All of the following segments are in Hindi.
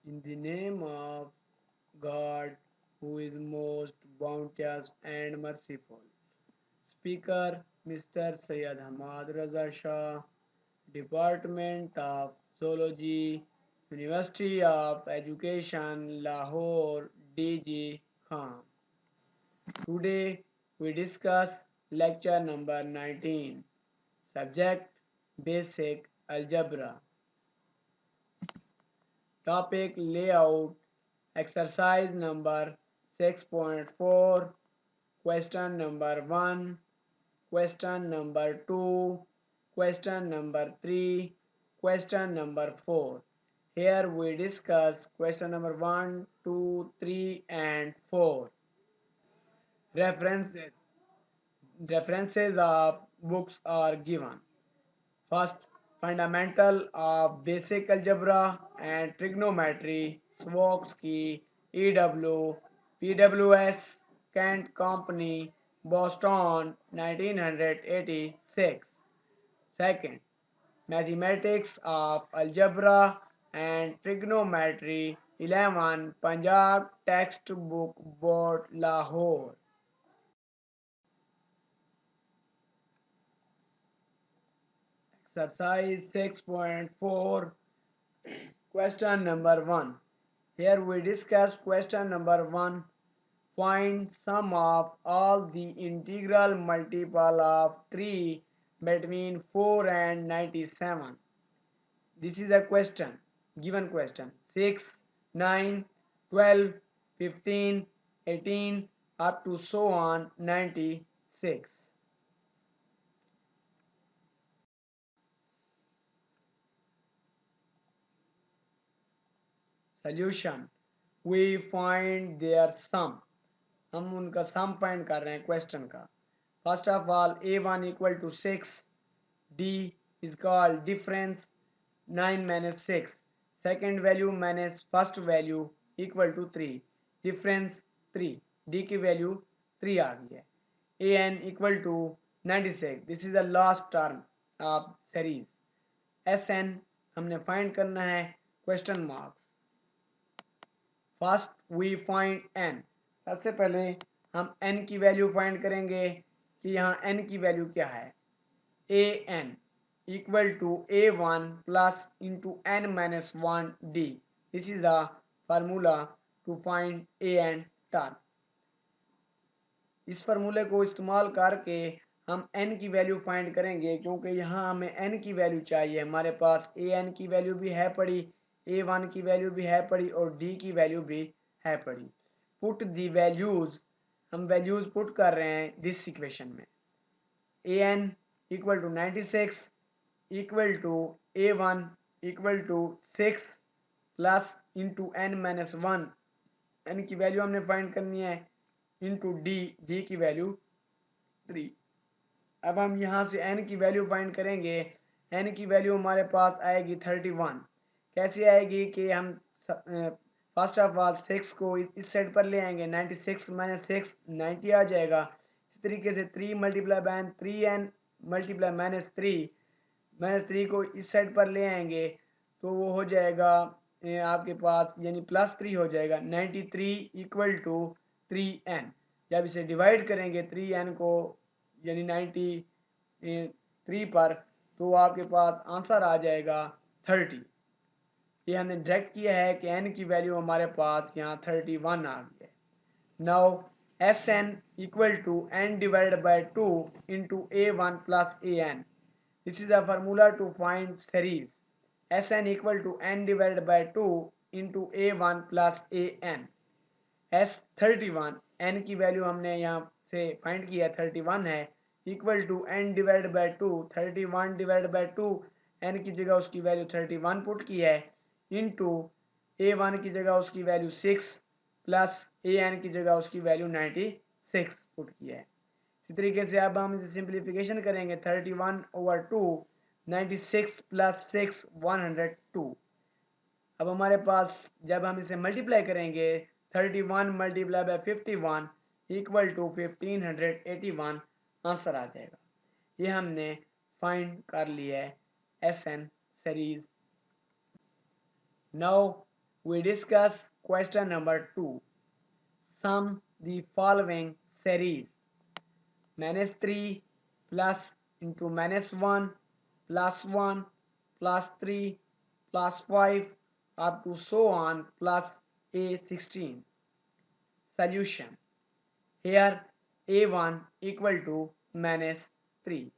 In the name of God, who is most bounteous and merciful. Speaker Mr. Syed Hamad Raza Shah, Department of Zoology, University of Education, Lahore, DG Khan. Today we discuss lecture number 19, subject Basic Algebra. Topic layout, exercise number 6.4, question number 1, question number 2, question number 3, question number 4. Here we discuss question number 1, 2, 3 and 4. References. References of books are given. First, Fundamental of Basic Algebra and Trigonometry, Swarovski, E.W., PWS, Kent Company, Boston, 1986. Second, Mathematics of Algebra and Trigonometry, 11, Punjab Textbook Board, Lahore. Exercise 6.4, question number 1. Here we discuss question number 1. Find sum of all the integral multiple of 3 between 4 and 97. This is a question, given question. 6, 9, 12, 15, 18 up to so on 96. Solution. We find their sum. हम उनका सम फाइंड कर रहे हैं क्वेश्चन का. First of all a1 equal to 6, d is called difference 9 minus 6, second value minus first value equal to 3, difference 3, d की वैल्यू 3 आ गई है. an equal to 96, this is the last term of series. sn हमने फाइंड करना है question marks. First we find n. सबसे पहले हम n की वैल्यू फाइंड करेंगे कि यहाँ n की वैल्यू क्या है. a n equal to a1 plus into n minus 1 d. This is the formula to find a n term. इस फार्मूले को इस्तेमाल करके हम n की वैल्यू फाइंड करेंगे क्योंकि यहाँ हमें n की वैल्यू चाहिए. हमारे पास a n की वैल्यू भी है पड़ी, a1 की वैल्यू भी है पड़ी और d की वैल्यू भी है पड़ी. पुट दी वैल्यूज, हम वैल्यूज पुट कर रहे हैं दिस इक्वेशन में. an equal to 96 equal to a1 equal to 6 plus into n minus 1, n की वैल्यू हमने फाइंड करनी है, इंटू डी की वैल्यू 3. अब हम यहाँ से n की वैल्यू फाइंड करेंगे. n की वैल्यू हमारे पास आएगी 31. कैसे आएगी कि हम फर्स्ट ऑफ ऑल 6 को इस साइड पर ले आएंगे. 96 माइनस 6 90 आ जाएगा. इस तरीके से 3 multiply by 3n multiply minus 3 को इस साइड पर ले आएंगे तो वो हो जाएगा आपके पास यानी +3 हो जाएगा. 93 इक्वल टू 3n. जब इसे डिवाइड करेंगे 3n को यानी 93 पर तो आपके पास आंसर आ जाएगा 30. ये हमने डायरेक्ट किया है कि n की वैल्यू हमारे पास यहाँ 31 आ गई है. Now Sn equal to n divided by 2 into a1 plus an. This is the formula to find series. Sn equal to n divided by 2 into a1 plus an. S31 n की वैल्यू हमने यहाँ से फाइंड किया 31 है, equal to n divide by 2. 31 divide by 2, n की जगह उसकी वैल्यू 31 पुट की है, इंटू a1 की जगह उसकी वैल्यू 6 प्लस an की जगह उसकी वैल्यू 96 पुट की है. इसी तरीके से अब हम इसे सिंप्लीफिकेशन करेंगे. 31/2, 96 प्लस 6 102. अब हमारे पास जब हम इसे मल्टीप्लाई करेंगे 31 multiply by 51 equal to 1581 answer आ जाएगा. ये हमने फाइंड कर लिया है S N series. Now we discuss question number 2. Sum the following series: -3 plus into -1 plus 1 plus 3 plus 5 up to so on plus a16. Solution: here a1 equal to -3,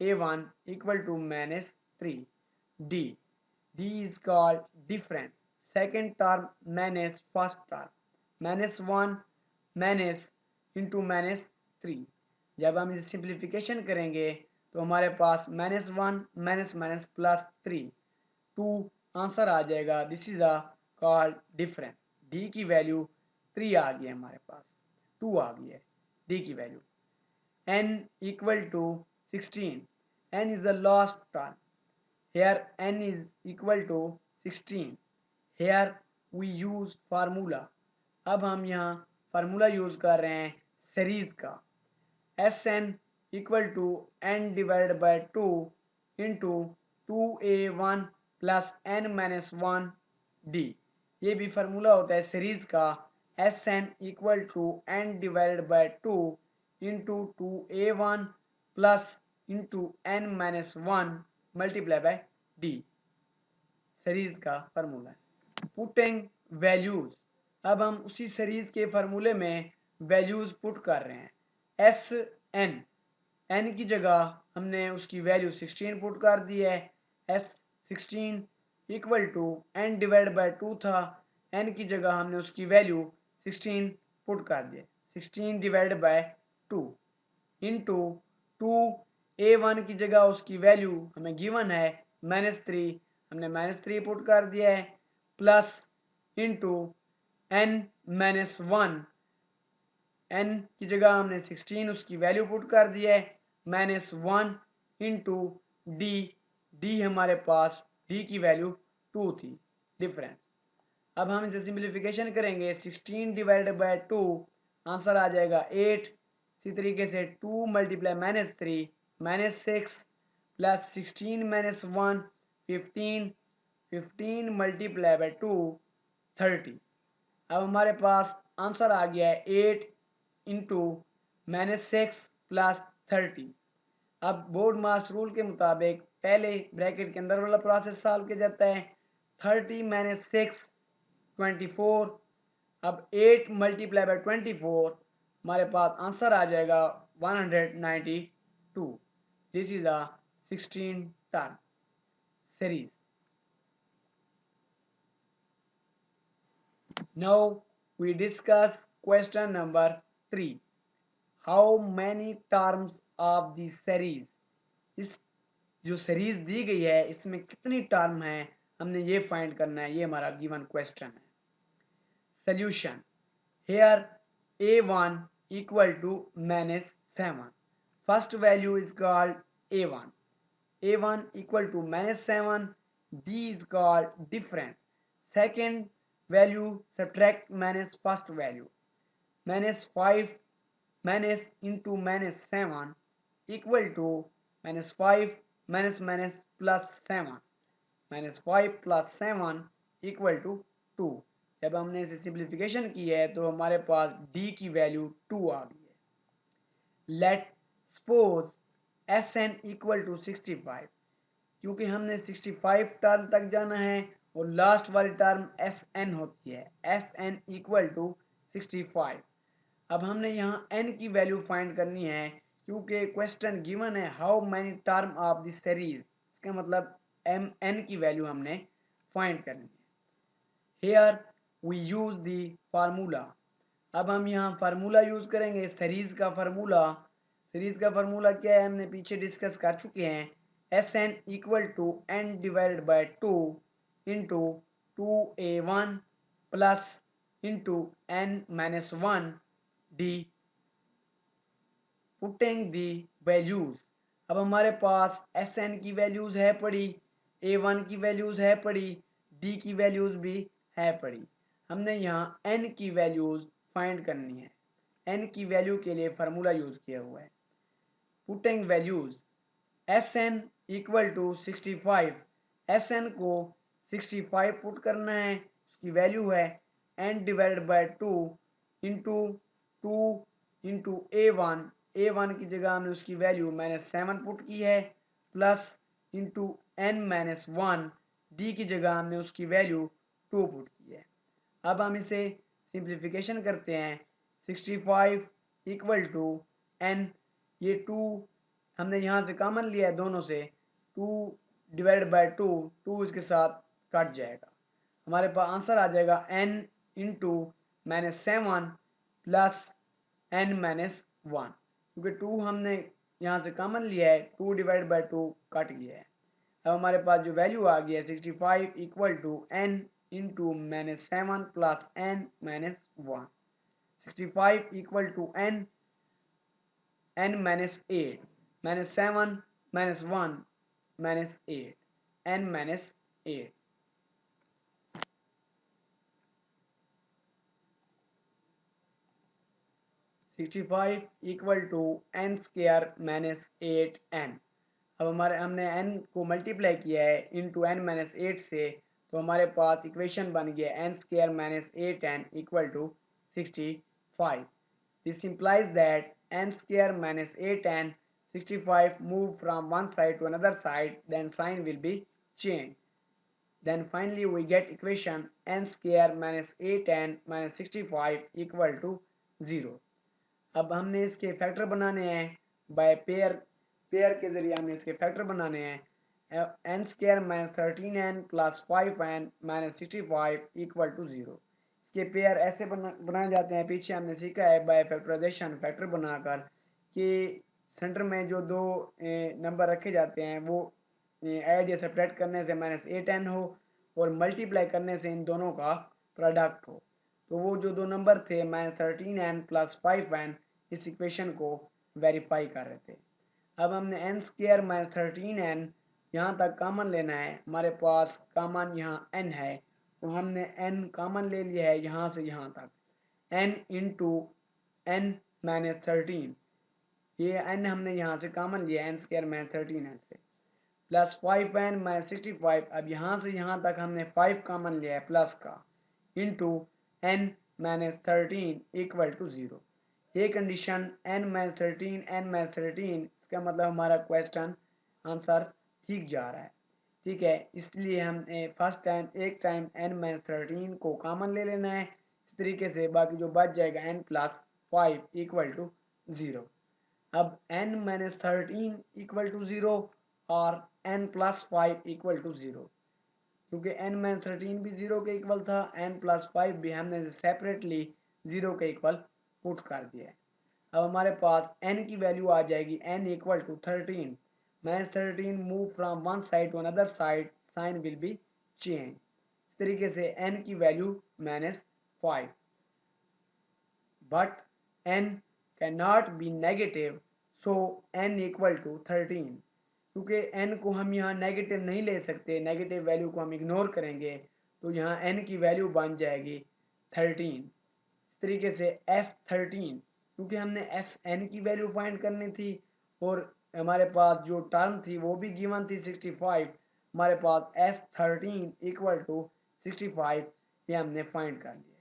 a1 equal to -3. D is called difference. Second term minus first term, -1 minus into -3. जब हम इसे सिंप्लीफिकेशन करेंगे तो हमारे पास -1 माइनस माइनस +3 2 आंसर आ जाएगा. This is the called difference. D की वैल्यू 3 आ गई है, हमारे पास 2 आ गई है डी की value. n equal to 16. n is the last term. Here n is equal to 16. Here we use formula. अब हम यहाँ फार्मूला यूज कर रहे हैं सीरीज का. Sn equal to n divided by 2 into 2a1 plus n minus 1 d. ये भी फार्मूला होता है सीरीज का. Sn equal to n divided by 2 into 2a1 plus into n minus 1 multiply by d. Series का फार्मूला. Putting values. अब हम उसी सीरीज के फार्मूले में वैल्यूज पुट कर रहे हैं. एस एन, एन की जगह हमने उसकी वैल्यू 16 पुट कर दी है. S 16 equal to N divide by 2 था. एन की जगह हमने उसकी वैल्यू 16 पुट कर दी. 16 डिवाइड बाय 2 इंटू 2a1 की जगह उसकी वैल्यू हमें गिवन है -3, हमने -3 पुट कर दिया है. Plus into n minus 1, n की जगह हमने 16 उसकी वैल्यू पुट कर दी है. -1 इंटू डी. डी हमारे पास डी की वैल्यू 2 थी. डिफरेंस. अब हम इसे सिंप्लीफिकेशन करेंगे. 16 डिवाइडेड बाय 2 आंसर आ जाएगा 8. इसी तरीके से 2 multiply -3 -6 plus 16 minus 1 15. 15 multiply by 2 30. अब हमारे पास आंसर आ गया है 8 इंटू -6 प्लस 30. अब बोर्ड मास रूल के मुताबिक पहले ब्रैकेट के अंदर वाला प्रोसेस सॉल्व किया जाता है. 30 माइनस 6 24. अब 8 मल्टीप्लाई बाय 24 हमारे पास आंसर आ जाएगा 192. This is the 16 term series. Now we discuss question number 3. How many terms of the series? इस जो सीरीज दी गई है इसमें कितनी टर्म है हमने ये फाइंड करना है. ये हमारा गिवन क्वेश्चन है. Solution. Here a1 equal to -7. First value is called a1. a1 equal to -7. d is called difference. Second value subtract minus first value. -5 minus into -7 equal to -5 minus minus plus 7. -5 plus 7 equal to 2. जब हमने इसे सिंप्लीफिकेशन की है तो हमारे पास d की वैल्यू 2 आ गई है. Let suppose Sn equal to 65. क्योंकि हमने 65 टर्म तक जाना है और लास्ट वाली टर्म Sn होती है. Sn equal to 65. अब हमने यहाँ n की वैल्यू फाइंड करनी है क्योंकि क्वेश्चन गिवन है how many term of the series. इसका मतलब n की वैल्यू हमने फाइंड करनी है. Here we use the formula. अब हम यहाँ फार्मूला यूज करेंगे सीरीज का फार्मूला. सीरीज का फार्मूला क्या है हमने पीछे डिस्कस कर चुके हैं. Sn equal to n divided by 2 into 2a1 plus into n minus 1 d. Putting the values. अब हमारे पास Sn की वैल्यूज है पड़ी, a1 की वैल्यूज है पड़ी, d की वैल्यूज भी है पड़ी. हमने यहाँ n की वैल्यूज फाइंड करनी है. n की वैल्यू के लिए फार्मूला यूज किया हुआ है. Putting values. Sn equal to 65. Sn को 65 पुट करना है, उसकी वैल्यू है n divided by 2 into 2 into A one की जगह हमने उसकी वैल्यू -7 पुट की है प्लस इंटू n-1 डी की जगह हमने उसकी वैल्यू 2 पुट की है। अब हम इसे सिंप्लीफिकेशन करते हैं 65 इक्वल टू n, ये 2 हमने यहाँ से कॉमन लिया है दोनों से, 2 डिवाइड बाय 2, 2 इसके साथ कट जाएगा, हमारे पास आंसर आ जाएगा n इंटू -7 प्लस n-1, क्योंकि 2 हमने यहाँ से कॉमन लिया है, 2 डिवाइड बाय 2 कट गया है। अब हमारे पास जो वैल्यू आ गई है 65 equal to n into -7 plus n-1, 65 equal to n -8, -7 -1 -8, n-8, 65 equal to n square -8n। अब हमने n को मल्टीप्लाई किया है इंटू n-8 से, तो हमारे पास इक्वेशन बन गया n square -8n equal to 65। This implies that n square -8n 65 move from one side to another side, then sign will be changed. Then finally we get equation n square -8n 65 equal to 0. अब हमने इसके फैक्टर बनाने हैं बाय पेयर, पेयर के जरिए हमने इसके फैक्टर बनाने हैं। n square -13n plus 5n -65 equal to 0। इसके पेयर ऐसे बनाए जाते हैं, पीछे हमने सीखा है बाय फैक्टराइजेशन, फैक्टर बनाकर कि सेंटर में जो दो नंबर रखे जाते हैं वो ऐड या सेपरेट करने से -8n हो और मल्टीप्लाई करने से इन दोनों का प्रोडक्ट हो। तो वो जो दो नंबर थे -13n प्लस 5n, इस इक्वेशन को वेरीफाई कर रहे थे। अब हमने n स्क्वायर -13n यहाँ तक कॉमन लेना है, हमारे पास कॉमन यहाँ n है, तो हमने n कॉमन ले लिया है यहाँ से यहाँ तक, n इंटू n-13, ये n हमने यहाँ से कॉमन लिया n स्क्वायर -13n से, प्लस 5n -65, अब यहाँ से यहाँ तक हमने 5 कॉमन लिया है प्लस का, इंटू n-13 इक्वल टू 0। ये कंडीशन n-13 इसका मतलब हमारा क्वेश्चन आंसर ठीक जा रहा है, ठीक है। इसलिए हमने फर्स्ट टाइम एक टाइम n-13 को कॉमन ले लेना है, इस तरीके से बाकी जो बच जाएगा n+5 इक्वल टू 0। अब n-13 इक्वल टू 0 और n+5 इक्वल टू 0, क्योंकि n-13 भी 0 के इक्वल था, n+5 भी हमने सेपरेटली 0 के इक्वल पुट कर दिया है। अब हमारे पास n की वैल्यू आ जाएगी n equal to 13, -13 move from one side to another side, sign will be change, इस तरीके से n की value -5, but n can not be negative, so n equal to 13, क्योंकि n को हम यहाँ नेगेटिव नहीं ले सकते, नेगेटिव वैल्यू को हम इग्नोर करेंगे, तो यहाँ n की वैल्यू बन जाएगी 13। इस तरीके से S13, क्योंकि हमने Sn की वैल्यू फाइंड करनी थी और हमारे पास जो टर्म थी वो भी गिवन थी 65, हमारे पास S13 इक्वल टू 65, ये हमने फाइंड कर लिया।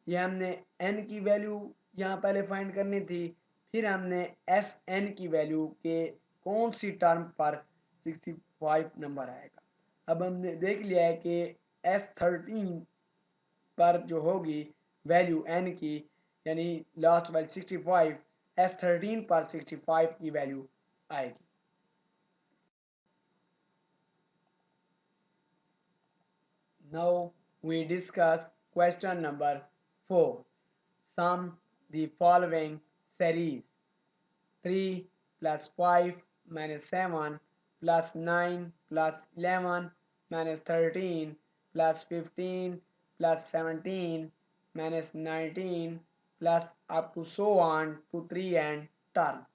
ये हमने n की वैल्यू यहाँ पहले फाइंड करनी थी, फिर हमने Sn की वैल्यू के कौन सी टर्म पर 65 नंबर आएगा। अब हमने देख लिया है कि S13 पर जो होगी वैल्यू n की, यानी लास्ट वैल्यू 65, S13 पर 65 की वैल्यू आएगी। Now we discuss question number 4. Sum the following series: 3 plus 5 minus 7 plus 9 plus 11 minus 13 plus 15 plus 17 minus 19 plus up to so on to 3n term.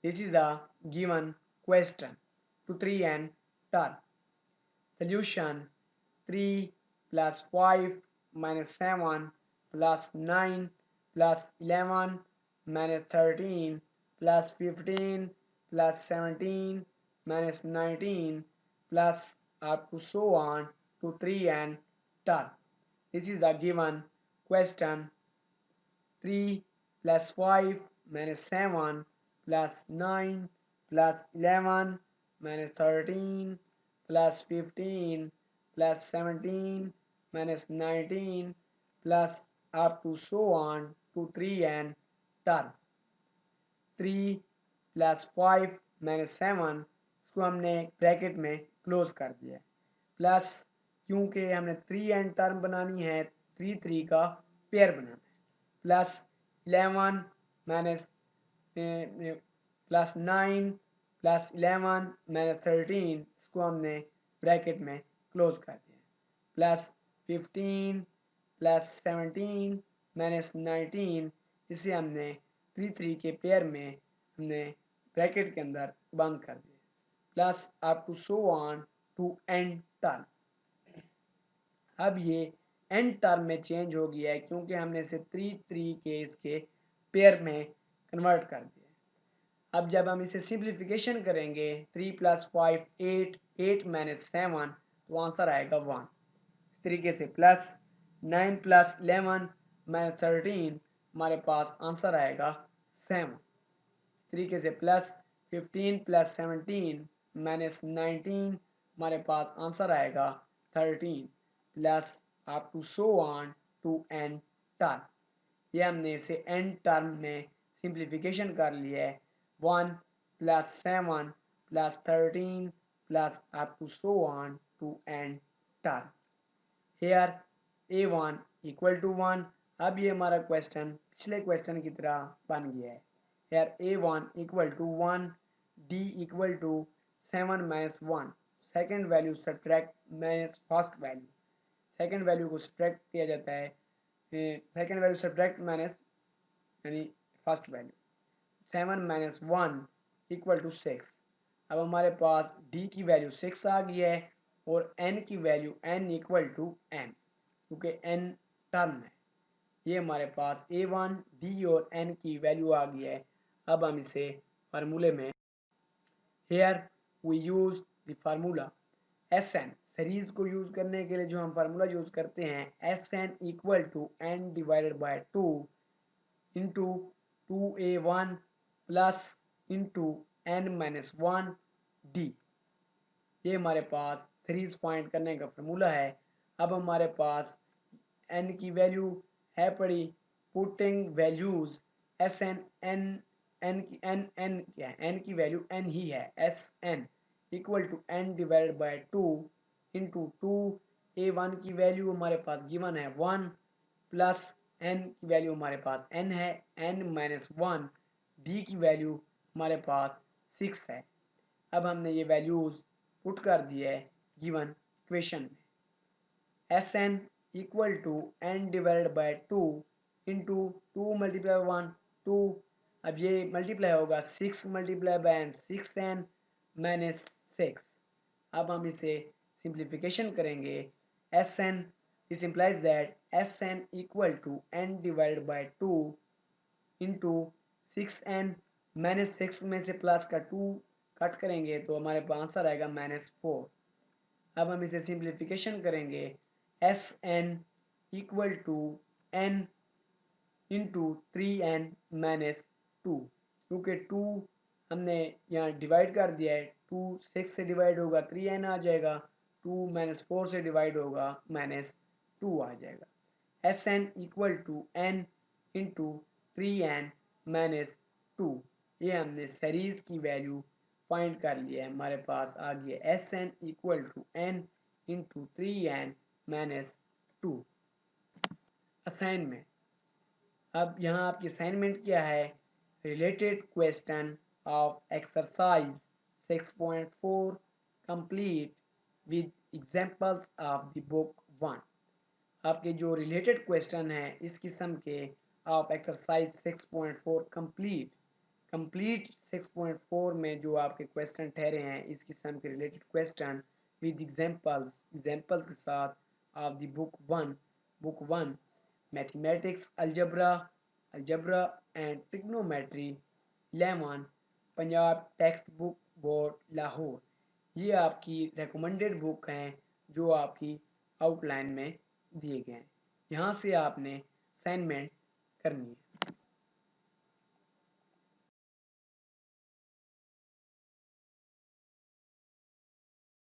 This is the given question to 3n term. Solution: 3 plus 5 minus 7 plus 9 plus 11 minus 13 plus 15 plus 17 minus 19 plus up to so on to 3n term. This is the given question. 3 plus 5 minus 7 plus 9 plus 11 minus 13 plus 15 plus 17 minus 19 plus up to so on to 3n term. 3 plus 5 minus 7 इसको हमने ब्रैकेट में क्लोज कर दिया प्लस क्योंकि हमने 3n टर्म बनानी है 3 का पेयर बनाना है plus 11 minus plus 9 plus 11 minus 13 इसको हमने ब्रैकेट में क्लोज कर दिया प्लस 15 प्लस 17 माइनस 19 इसे हमने 3 के पेयर में हमने ब्रैकेट के अंदर बंद कर दिया plus up to so on to nth term. अब ये एंड टर्म में चेंज हो गया है क्योंकि हमने इसे 3 के इसके पेयर में कन्वर्ट कर दिया। अब जब हम इसे सिंप्लीफिकेशन करेंगे 3 प्लस 5 8 8 माइनस 7 तो आंसर आएगा 1। इस तरीके से प्लस 9 प्लस 11 माइनस 13 हमारे पास आंसर आएगा 7। इस तरीके से प्लस 15 प्लस 17 माइनस 19 हमारे पास आंसर आएगा 13 plus up to so on to n term. ये हमने इसे एन टर्म में सिंप्लीफिकेशन कर लिया है 1 plus 7 plus 13 plus up to so on to n term. Here a1 equal to 1। अब ये हमारा क्वेश्चन पिछले क्वेश्चन की तरह बन गया है। Here a1 equal to 1 d equal to 7 minus 1 second value subtract minus first value. Second value को सब्ट्रैक्ट किया जाता है सेकेंड वैल्यू सब्ट्रैक्ट माइनस यानी first value 7 minus 1 equal to 6। अब हमारे पास d की वैल्यू 6 आ गई है और n की value n equal to n क्योंकि n टर्म है। ये हमारे पास a1 d और n की वैल्यू आ गई है। अब हम इसे फार्मूले में here we use the formula Sn series को यूज करने के लिए जो हम फार्मूला यूज करते हैं Sn equal to n divided by 2 into 2a1 plus into n minus 1 d। ये हमारे पास सीरीज फाइंड करने का फार्मूला है। अब हमारे पास n की वैल्यू है पड़ी पुटिंग वैल्यूज Sn n की n क्या है n की वैल्यू n ही है Sn equal to n divided by 2 into 2a1 की वैल्यू हमारे पास गिवन है 1 प्लस n की वैल्यू हमारे पास n है n माइनस 1 d की वैल्यू हमारे पास 6 है। अब हमने ये वैल्यूज पुट कर दिया है गिवन इक्वेशन में Sn equal to n divided by 2 into 2 multiply 1 2। अब ये मल्टीप्लाई होगा 6 मल्टीप्लाई बाय 6n माइनस 6। अब हम इसे सिंप्लीफिकेशन करेंगे Sn this implies that Sn equal to n divided by 2 into 6n minus 6 में से प्लस का 2 कट करेंगे तो हमारे पास आंसर आएगा -4। अब हम इसे सिंप्लीफिकेशन करेंगे Sn equal to n into 3n minus 2 क्योंकि 2 हमने यहाँ डिवाइड कर दिया है 2 6 से डिवाइड होगा 3n आ जाएगा 2 माइनस 4 से डिवाइड होगा -2 आ जाएगा। Sn equal to n into 3n minus 2। ये हमने सीरीज की वैल्यू फाइंड कर लिया है। हमारे पास आ गया Sn equal to n into 3n minus 2। Assignment. अब यहाँ आपकी असाइनमेंट क्या है related question of exercise 6.4 complete with examples of the book 1। आपके जो रिलेटेड क्वेश्चन है इस किस्म के आप एक्सरसाइज 6.4 कंप्लीट 6.4 में जो आपके क्वेश्चन ठहरे हैं इस किस्म के रिलेटेड क्वेश्चन विद एग्जांपल्स के साथ of the book 1 mathematics algebra and trigonometry 11 Punjab text book board Lahore. ये आपकी रिकमेंडेड बुक हैं जो आपकी आउटलाइन में दिए गए हैं। यहाँ से आपने असाइनमेंट करनी है।